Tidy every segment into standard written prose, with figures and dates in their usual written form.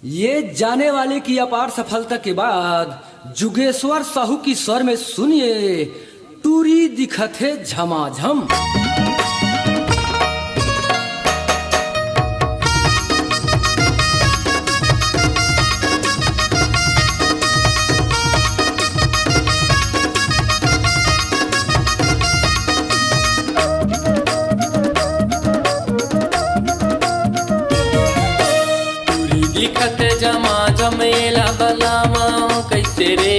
ये जाने वाले की अपार सफलता के बाद जुगेश्वर साहू की स्वर में सुनिए टूरी दिखत है झमाझम। दिखत झमाझम एला बलावा कैसे रे,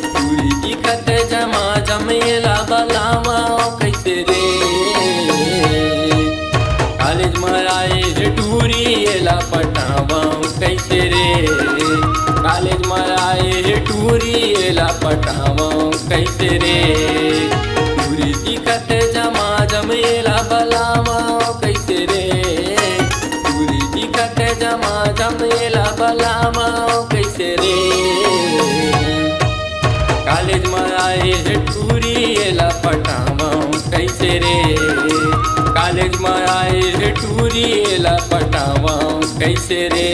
टूरी दिखत झमाझम एला बलावा कैसे रे। कॉलेज में आए रे टूरी एला पटावा कैसे रे, कॉलेज में आए रे टूरी एला पटावा कैसे रे। टूरी दिखत झमाझम एला बलावा कैसे रे, झमाझम एला बलावा कैसे रे। कॉलेज में आए रे टूरी एला पटावा कैसे रे, कॉलेज में आए रे टूरी एला पटावा कैसे रे।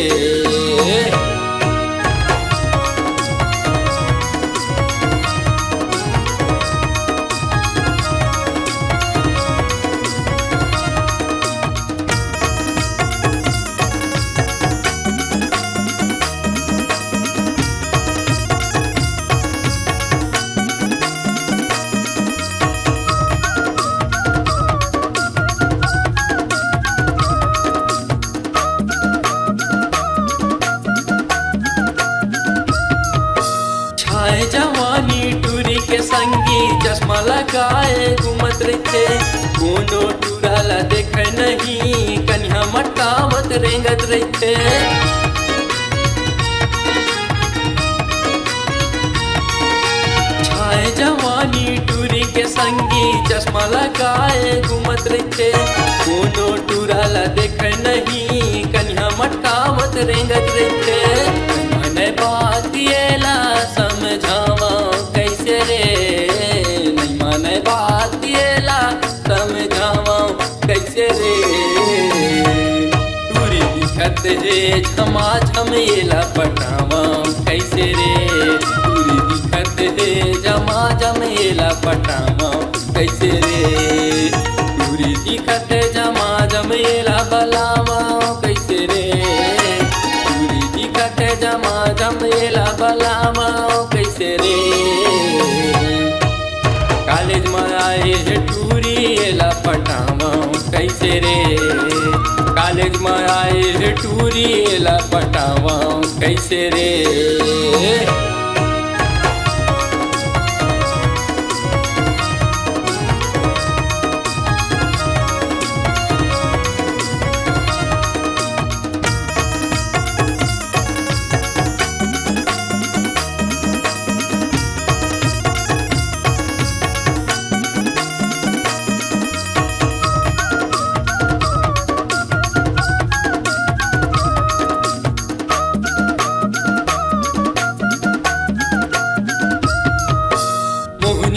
जवानी टूरी के संगी चश्मा लगाए घूमत रहते, कोनो टूराला देख नहीं कन्या मटकावत रेंगत रहते। छाए जवानी टूरी के संगी चश्मा लगाए घूमत रहते, कोनो टूराला देख नहीं कन्या मटकावत रेंगत रहते। मने बात येला समझावा कैसे रे, नहीं माने बात येला समझावा कैसे रे। टूरी दिखत रे झमाझम एला पटावा कैसे रे, टूरी दिखत रे झमाझम एला पटावा कैसे रे। टूरी दिखत झमाझम एला बलावा कैसे रे, झमाझम एला बलावा कैसे रे। कॉलेज में आए रे टूरी एला पटावा कैसे रे, कॉलेज में आए रे टूरी एला पटावा कैसे रे।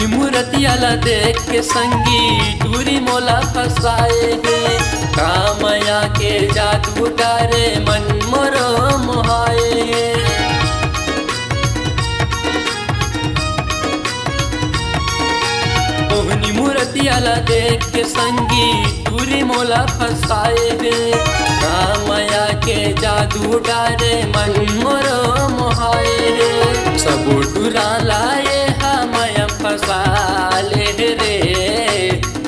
मूर्तियाला देख के संगी टूरी मोला फसाए है, कामया के जादू डारे मन मोरो मोहाए है। मोहनी मूर्तियाला देख के संगी टूरी मोला फसाए है, कामया के जादू डारे मन मोरो मोहाए है। सब टूरा लाए हमयम फसा ले रे,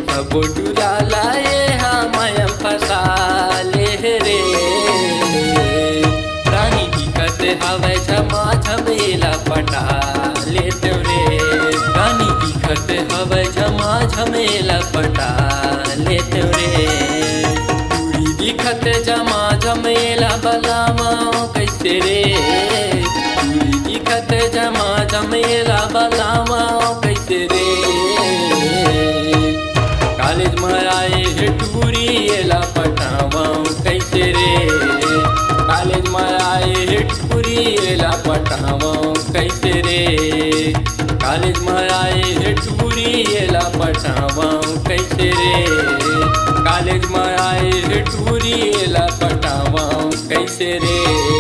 सब टूरा लाए हमयम फसा ले रे। रानी दिखत हवे झमाझम एला पटा लेते रे, रानी दिखत हवे झमाझम एला पटा लेते रे। टूरी दिखत झमाझम एला बलावा कैसे रे, टूरी दिखत झमाझम एला बलावा कैसे रे। कॉलेज में आए रे टूरी एला पटावा कैसे रे, कॉलेज में आए रे टूरी एला पटावा कैसे रे। कॉलेज में आए रे टूरी एला पटावा कैसे रे, कॉलेज में आए रे टूरी एला पटावा कैसे रे।